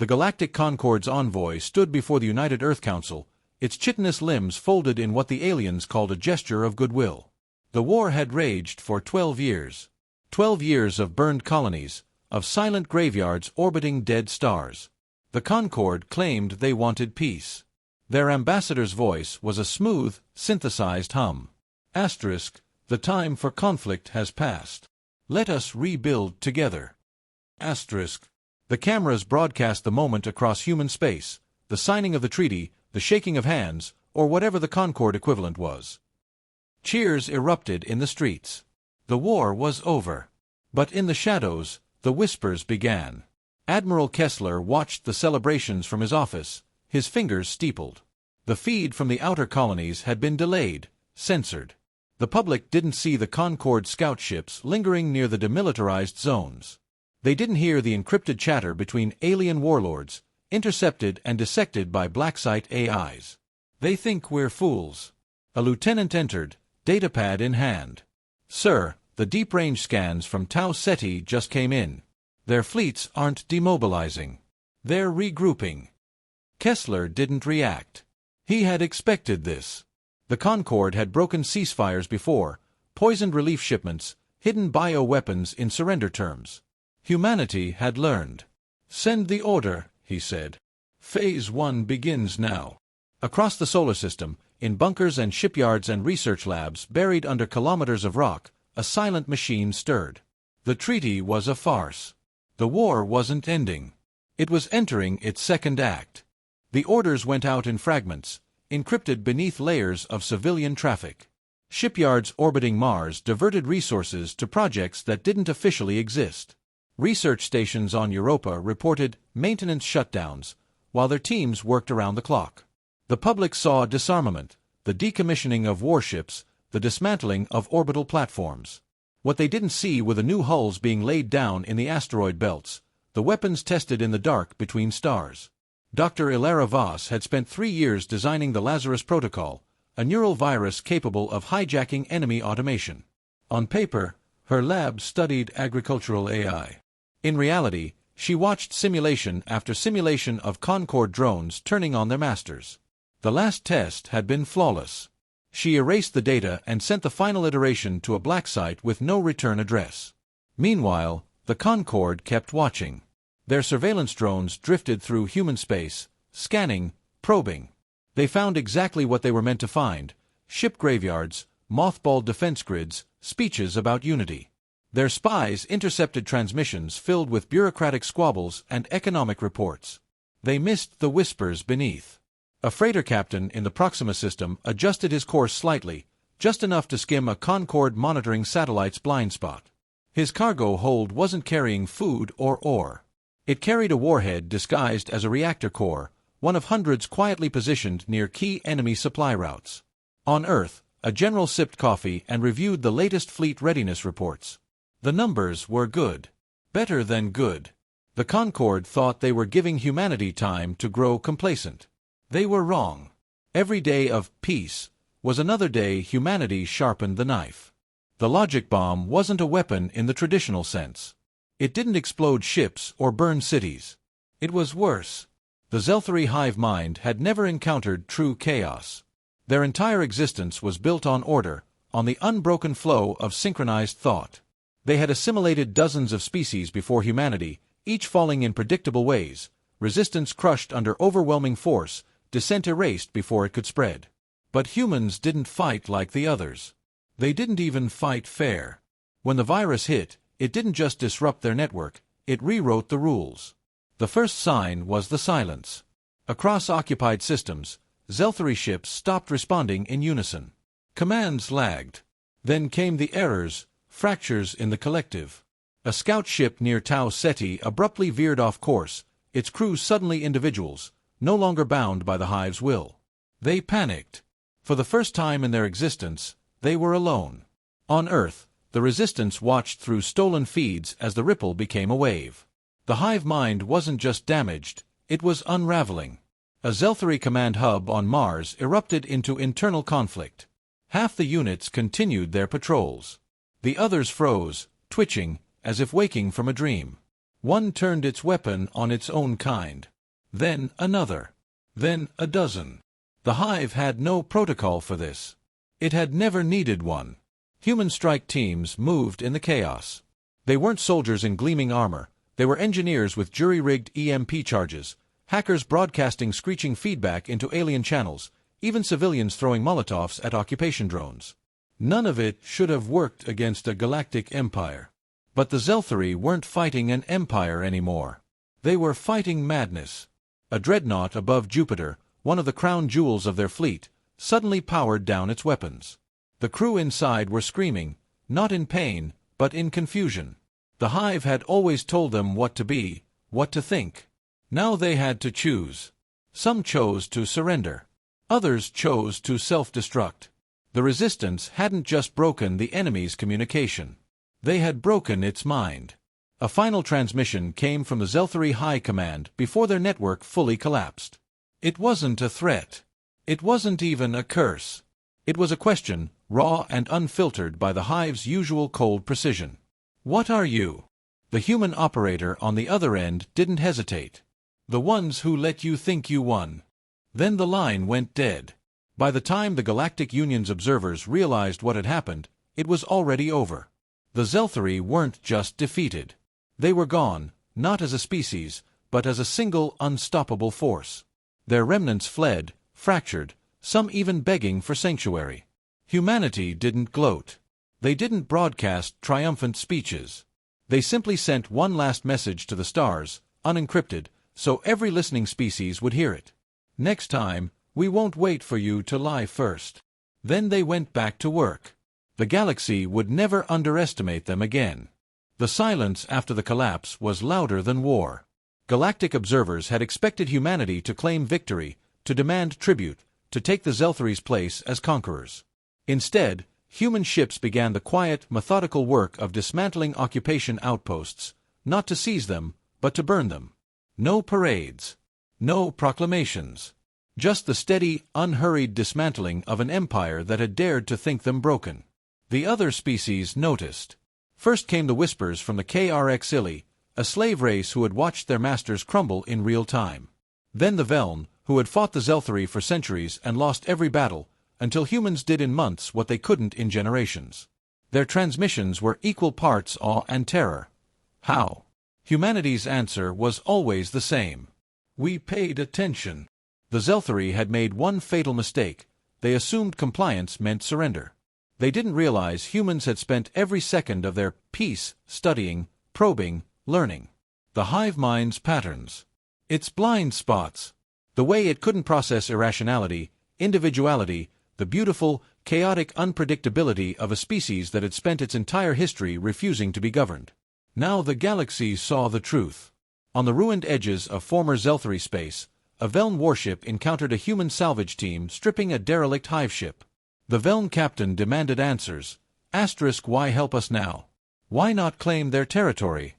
The Galactic Concord's envoy stood before the United Earth Council, its chitinous limbs folded in what the aliens called a gesture of goodwill. The war had raged for 12 years. 12 years of burned colonies, of silent graveyards orbiting dead stars. The Concord claimed they wanted peace. Their ambassador's voice was a smooth, synthesized hum. *, the time for conflict has passed. Let us rebuild together. *, the cameras broadcast the moment across human space, the signing of the treaty, the shaking of hands, or whatever the Concord equivalent was. Cheers erupted in the streets. The war was over. But in the shadows, the whispers began. Admiral Kessler watched the celebrations from his office, his fingers steepled. The feed from the outer colonies had been delayed, censored. The public didn't see the Concord scout ships lingering near the demilitarized zones. They didn't hear the encrypted chatter between alien warlords, intercepted and dissected by black-site AIs. They think we're fools. A lieutenant entered, datapad in hand. Sir, the deep-range scans from 𝗕𝗲𝘀 just came in. Their fleets aren't demobilizing. They're regrouping. Kessler didn't react. He had expected this. The Concord had broken ceasefires before, poisoned relief shipments, hidden bioweapons in surrender terms. Humanity had learned. Send the order, he said. Phase 1 begins now. Across the solar system, in bunkers and shipyards and research labs buried under kilometers of rock, a silent machine stirred. The treaty was a farce. The war wasn't ending. It was entering its second act. The orders went out in fragments, encrypted beneath layers of civilian traffic. Shipyards orbiting Mars diverted resources to projects that didn't officially exist. Research stations on Europa reported maintenance shutdowns, while their teams worked around the clock. The public saw disarmament, the decommissioning of warships, the dismantling of orbital platforms. What they didn't see were the new hulls being laid down in the asteroid belts, the weapons tested in the dark between stars. Dr. 𝗕𝗲𝘀 Voss had spent 3 years designing the Lazarus Protocol, a neural virus capable of hijacking enemy automation. On paper, her lab studied agricultural AI. In reality, she watched simulation after simulation of Concord drones turning on their masters. The last test had been flawless. She erased the data and sent the final iteration to a black site with no return address. Meanwhile, the Concord kept watching. Their surveillance drones drifted through human space, scanning, probing. They found exactly what they were meant to find: ship graveyards, mothballed defense grids, speeches about unity. Their spies intercepted transmissions filled with bureaucratic squabbles and economic reports. They missed the whispers beneath. A freighter captain in the Proxima system adjusted his course slightly, just enough to skim a Concord monitoring satellite's blind spot. His cargo hold wasn't carrying food or ore. It carried a warhead disguised as a reactor core, one of hundreds quietly positioned near key enemy supply routes. On Earth, a general sipped coffee and reviewed the latest fleet readiness reports. The numbers were good. Better than good. The Concord thought they were giving humanity time to grow complacent. They were wrong. Every day of peace was another day humanity sharpened the knife. The logic bomb wasn't a weapon in the traditional sense. It didn't explode ships or burn cities. It was worse. The 𝗕𝗲𝘀 hive mind had never encountered true chaos. Their entire existence was built on order, on the unbroken flow of synchronized thought. They had assimilated dozens of species before humanity, each falling in predictable ways, resistance crushed under overwhelming force, dissent erased before it could spread. But humans didn't fight like the others. They didn't even fight fair. When the virus hit, it didn't just disrupt their network, it rewrote the rules. The first sign was the silence. Across occupied systems, 𝗕𝗲𝘀 ships stopped responding in unison. Commands lagged. Then came the errors, fractures in the collective. A scout ship near 𝗕𝗲𝘀 abruptly veered off course, its crew suddenly individuals, no longer bound by the hive's will. They panicked. For the first time in their existence, they were alone. On Earth, the resistance watched through stolen feeds as the ripple became a wave. The hive mind wasn't just damaged, it was unraveling. A 𝗕𝗲𝘀 command hub on Mars erupted into internal conflict. Half the units continued their patrols. The others froze, twitching, as if waking from a dream. One turned its weapon on its own kind. Then another. Then a dozen. The Hive had no protocol for this. It had never needed one. Human strike teams moved in the chaos. They weren't soldiers in gleaming armor. They were engineers with jury-rigged EMP charges, hackers broadcasting screeching feedback into alien channels, even civilians throwing Molotovs at occupation drones. None of it should have worked against a galactic empire. But the 𝗕𝗲𝘀 weren't fighting an empire anymore. They were fighting madness. A dreadnought above Jupiter, one of the crown jewels of their fleet, suddenly powered down its weapons. The crew inside were screaming, not in pain, but in confusion. The Hive had always told them what to be, what to think. Now they had to choose. Some chose to surrender. Others chose to self-destruct. The resistance hadn't just broken the enemy's communication. They had broken its mind. A final transmission came from the 𝗕𝗲𝘀 High Command before their network fully collapsed. It wasn't a threat. It wasn't even a curse. It was a question, raw and unfiltered by the Hive's usual cold precision. What are you? The human operator on the other end didn't hesitate. The ones who let you think you won. Then the line went dead. By the time the Galactic Union's observers realized what had happened, it was already over. The 𝗕𝗲𝘀 weren't just defeated. They were gone, not as a species, but as a single unstoppable force. Their remnants fled, fractured, some even begging for sanctuary. Humanity didn't gloat. They didn't broadcast triumphant speeches. They simply sent one last message to the stars, unencrypted, so every listening species would hear it. Next time, we won't wait for you to lie first. Then they went back to work. The galaxy would never underestimate them again. The silence after the collapse was louder than war. Galactic observers had expected humanity to claim victory, to demand tribute, to take the 𝗕𝗲𝘀's place as conquerors. Instead, human ships began the quiet, methodical work of dismantling occupation outposts, not to seize them, but to burn them. No parades. No proclamations. Just the steady, unhurried dismantling of an empire that had dared to think them broken. The other species noticed. First came the whispers from the 𝗕𝗲𝘀, a slave race who had watched their masters crumble in real time. Then the 𝗕𝗲, who had fought the 𝗕𝗲𝘀 for centuries and lost every battle, until humans did in months what they couldn't in generations. Their transmissions were equal parts awe and terror. How? Humanity's answer was always the same. We paid attention. The 𝗕𝗲𝘀 had made one fatal mistake. They assumed compliance meant surrender. They didn't realize humans had spent every second of their peace studying, probing, learning. The hive mind's patterns. Its blind spots. The way it couldn't process irrationality, individuality, the beautiful, chaotic unpredictability of a species that had spent its entire history refusing to be governed. Now the galaxy saw the truth. On the ruined edges of former 𝗕𝗲𝘀 space, a 𝗕𝗲 warship encountered a human salvage team stripping a derelict hive ship. The 𝗕𝗲 captain demanded answers. Why help us now? Why not claim their territory?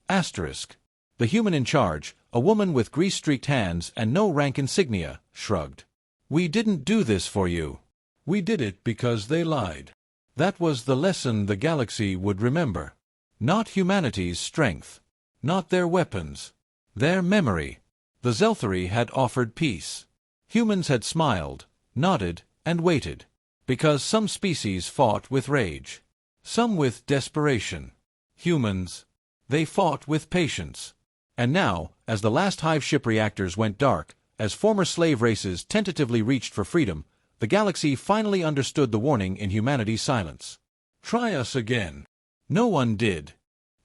The human in charge, a woman with grease-streaked hands and no rank insignia, shrugged. We didn't do this for you. We did it because they lied. That was the lesson the galaxy would remember. Not humanity's strength. Not their weapons. Their memory. The 𝗕𝗲𝘀 had offered peace. Humans had smiled, nodded, and waited. Because some species fought with rage. Some with desperation. Humans, they fought with patience. And now, as the last hive ship reactors went dark, as former slave races tentatively reached for freedom, the galaxy finally understood the warning in humanity's silence. Try us again. No one did.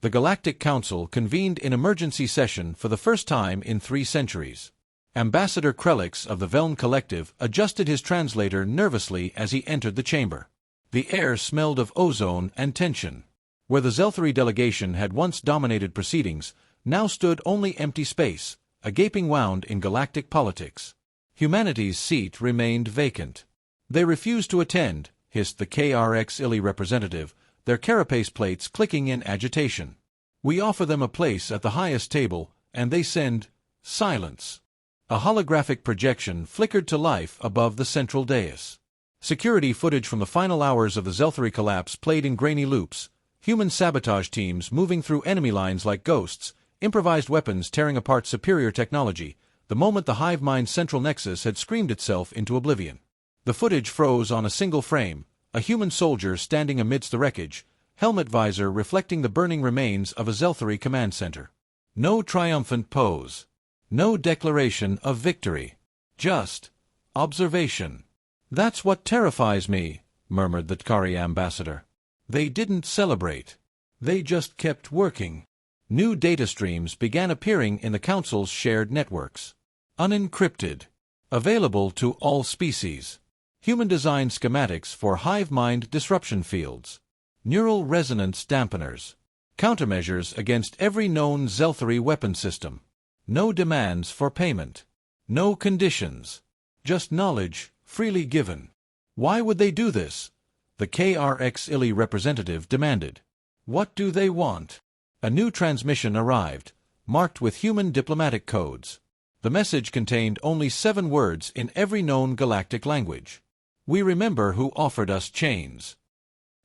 The Galactic Council convened in emergency session for the first time in 3 centuries. Ambassador 𝗕𝗲𝘀 of the 𝗕𝗲 Collective adjusted his translator nervously as he entered the chamber. The air smelled of ozone and tension. Where the 𝗕𝗲𝘀 delegation had once dominated proceedings, now stood only empty space, a gaping wound in galactic politics. Humanity's seat remained vacant. They refused to attend, hissed the 𝗕𝗲𝘀 representative, their carapace plates clicking in agitation. We offer them a place at the highest table, and they send silence. A holographic projection flickered to life above the central dais. Security footage from the final hours of the 𝗕𝗲𝘀 collapse played in grainy loops, human sabotage teams moving through enemy lines like ghosts, improvised weapons tearing apart superior technology, the moment the hive mind's central nexus had screamed itself into oblivion. The footage froze on a single frame, a human soldier standing amidst the wreckage, helmet visor reflecting the burning remains of a 𝗕𝗲𝘀 command center. No triumphant pose. No declaration of victory. Just observation. "That's what terrifies me," murmured the 𝗕𝗲𝘀 ambassador. "They didn't celebrate. They just kept working." New data streams began appearing in the Council's shared networks. Unencrypted. Available to all species. Human-designed schematics for hive mind disruption fields. Neural resonance dampeners. Countermeasures against every known 𝗕𝗲𝘀 weapon system. No demands for payment. No conditions. Just knowledge, freely given. "Why would they do this?" the 𝗕𝗲𝘀 representative demanded. "What do they want?" A new transmission arrived, marked with human diplomatic codes. The message contained only 7 words in every known galactic language. "We remember who offered us chains."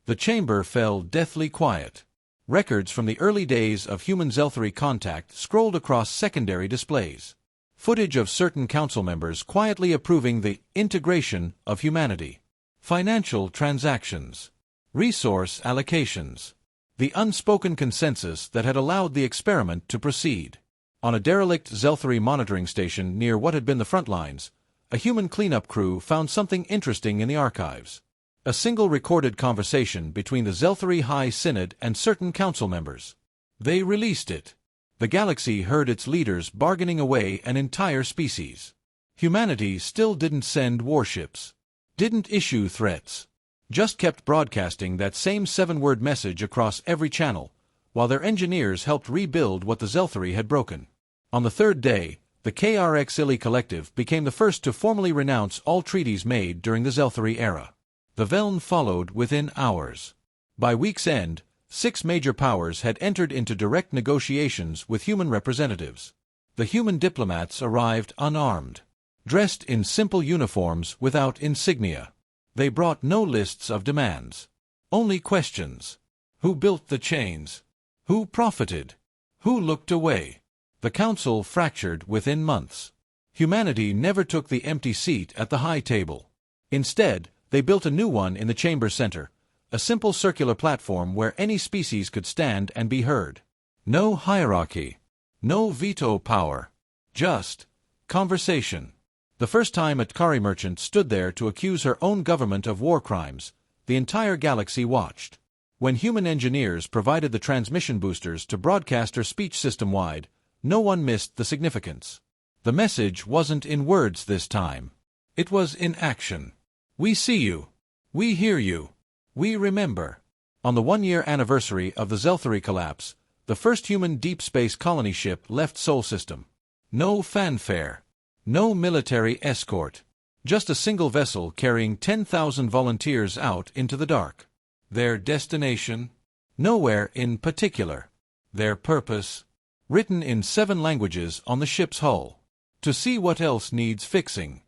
The chamber fell deathly quiet. Records from the early days of human 𝗕𝗲𝘀 contact scrolled across secondary displays. Footage of certain council members quietly approving the integration of humanity. Financial transactions. Resource allocations. The unspoken consensus that had allowed the experiment to proceed. On a derelict 𝗕𝗲𝘀 monitoring station near what had been the front lines, a human cleanup crew found something interesting in the archives. A single recorded conversation between the 𝗕𝗲𝘀 High Synod and certain council members. They released it. The galaxy heard its leaders bargaining away an entire species. Humanity still didn't send warships. Didn't issue threats. Just kept broadcasting that same 7-word message across every channel, while their engineers helped rebuild what the 𝗕𝗲𝘀 had broken. On the 3rd day, the 𝗕𝗲𝘀 collective became the first to formally renounce all treaties made during the 𝗕𝗲𝘀 era. The 𝗕𝗲 followed within hours. By week's end, 6 major powers had entered into direct negotiations with human representatives. The human diplomats arrived unarmed, dressed in simple uniforms without insignia. They brought no lists of demands. Only questions. Who built the chains? Who profited? Who looked away? The council fractured within months. Humanity never took the empty seat at the high table. Instead, they built a new one in the chamber center, a simple circular platform where any species could stand and be heard. No hierarchy. No veto power. Just conversation. The first time a 𝗕𝗲𝘀 merchant stood there to accuse her own government of war crimes, the entire galaxy watched. When human engineers provided the transmission boosters to broadcast her speech system-wide, no one missed the significance. The message wasn't in words this time. It was in action. "We see you. We hear you. We remember." On the 1-year anniversary of the 𝗕𝗲𝘀 collapse, the first human deep space colony ship left Sol System. No fanfare. No military escort. Just a single vessel carrying 10,000 volunteers out into the dark. Their destination? Nowhere in particular. Their purpose? Written in 7 languages on the ship's hull. To see what else needs fixing.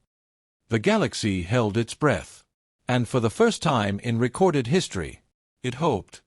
The galaxy held its breath. And for the first time in recorded history, it hoped.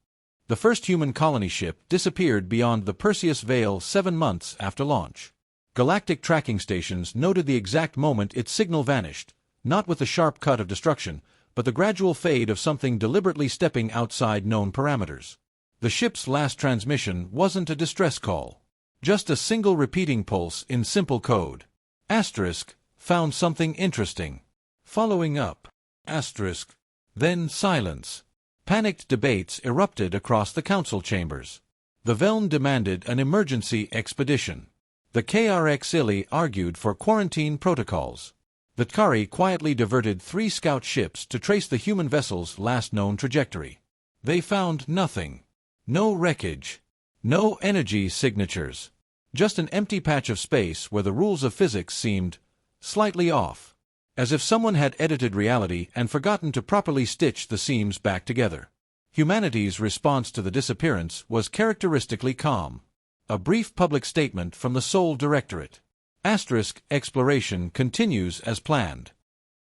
The first human colony ship disappeared beyond the Perseus Veil 7 months after launch. Galactic tracking stations noted the exact moment its signal vanished, not with the sharp cut of destruction, but the gradual fade of something deliberately stepping outside known parameters. The ship's last transmission wasn't a distress call. Just a single repeating pulse in simple code. Asterisk, found something interesting. Following up. Asterisk. Then silence. Panicked debates erupted across the council chambers. The 𝗕𝗲 demanded an emergency expedition. The 𝗕𝗲𝘀 argued for quarantine protocols. The 𝗕𝗲𝘀 quietly diverted 3 scout ships to trace the human vessel's last known trajectory. They found nothing. No wreckage. No energy signatures. Just an empty patch of space where the rules of physics seemed slightly off. As if someone had edited reality and forgotten to properly stitch the seams back together. Humanity's response to the disappearance was characteristically calm. A brief public statement from the Sol Directorate. Asterisk, exploration continues as planned.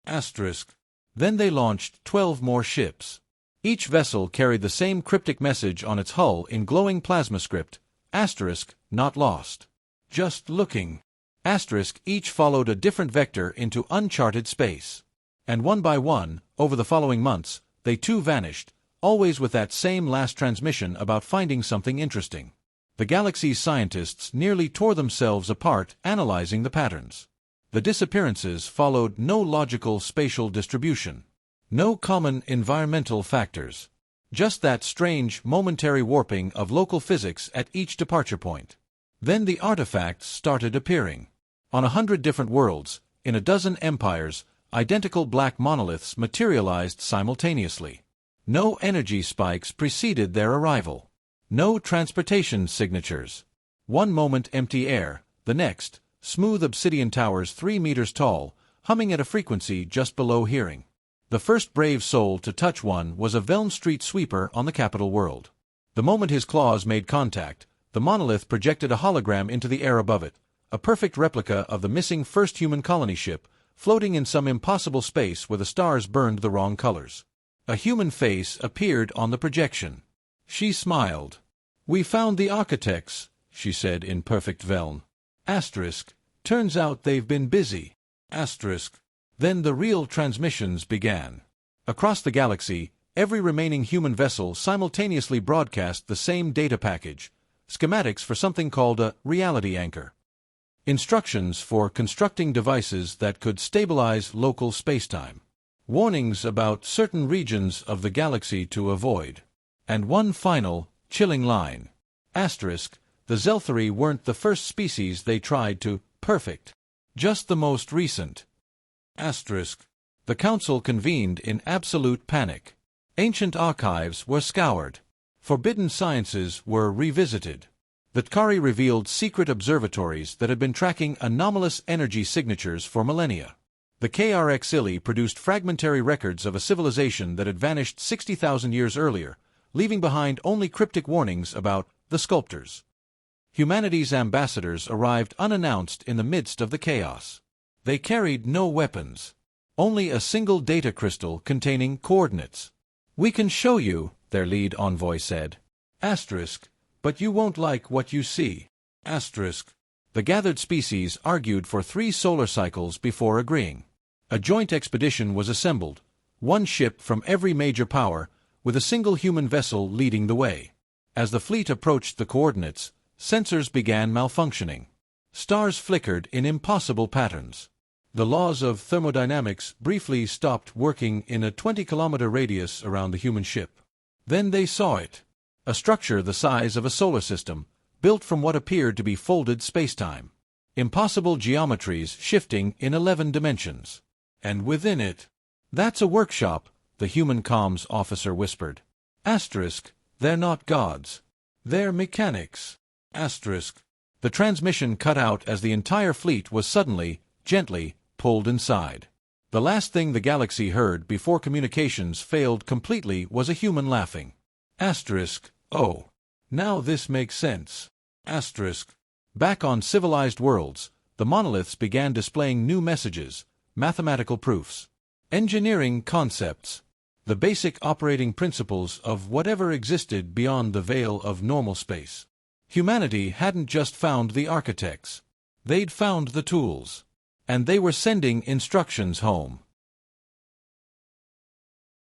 Asterisk. Then they launched 12 more ships. Each vessel carried the same cryptic message on its hull in glowing plasma script. Asterisk, not lost. Just looking. Each followed a different vector into uncharted space. And one by one, over the following months, they too vanished, always with that same last transmission about finding something interesting. The galaxy's scientists nearly tore themselves apart analyzing the patterns. The disappearances followed no logical spatial distribution. No common environmental factors. Just that strange, momentary warping of local physics at each departure point. Then the artifacts started appearing. On 100 different worlds, in a dozen empires, identical black monoliths materialized simultaneously. No energy spikes preceded their arrival. No transportation signatures. One moment empty air, the next, smooth obsidian towers 3 meters tall, humming at a frequency just below hearing. The first brave soul to touch one was a Velm Street sweeper on the capital world. The moment his claws made contact, the monolith projected a hologram into the air above it, a perfect replica of the missing first human colony ship, floating in some impossible space where the stars burned the wrong colors. A human face appeared on the projection. She smiled. "We found the architects," she said in perfect Velm. Turns out they've been busy. Then the real transmissions began. Across the galaxy, every remaining human vessel simultaneously broadcast the same data package, schematics for something called a reality anchor. Instructions for constructing devices that could stabilize local spacetime. Warnings about certain regions of the galaxy to avoid. And one final, chilling line. The 𝗕𝗲𝘀 weren't the first species they tried to perfect. Just the most recent. The council convened in absolute panic. Ancient archives were scoured. Forbidden sciences were revisited. The 𝗕𝗲𝘀 revealed secret observatories that had been tracking anomalous energy signatures for millennia. The 𝗕𝗲𝘀 produced fragmentary records of a civilization that had vanished 60,000 years earlier, leaving behind only cryptic warnings about the sculptors. Humanity's ambassadors arrived unannounced in the midst of the chaos. They carried no weapons. Only a single data crystal containing coordinates. "We can show you," their lead envoy said. "But you won't like what you see." The gathered species argued for 3 solar cycles before agreeing. A joint expedition was assembled, one ship from every major power, with a single human vessel leading the way. As the fleet approached the coordinates, sensors began malfunctioning. Stars flickered in impossible patterns. The laws of thermodynamics briefly stopped working in a 20-kilometer radius around the human ship. Then they saw it. A structure the size of a solar system, built from what appeared to be folded spacetime. Impossible geometries shifting in 11 dimensions. And within it, "That's a workshop," the human comms officer whispered. "They're not gods. They're mechanics." The transmission cut out as the entire fleet was suddenly, gently, pulled inside. The last thing the galaxy heard before communications failed completely was a human laughing. "Oh. Now this makes sense." Back on civilized worlds, the monoliths began displaying new messages, mathematical proofs, engineering concepts, the basic operating principles of whatever existed beyond the veil of normal space. Humanity hadn't just found the architects. They'd found the tools. And they were sending instructions home.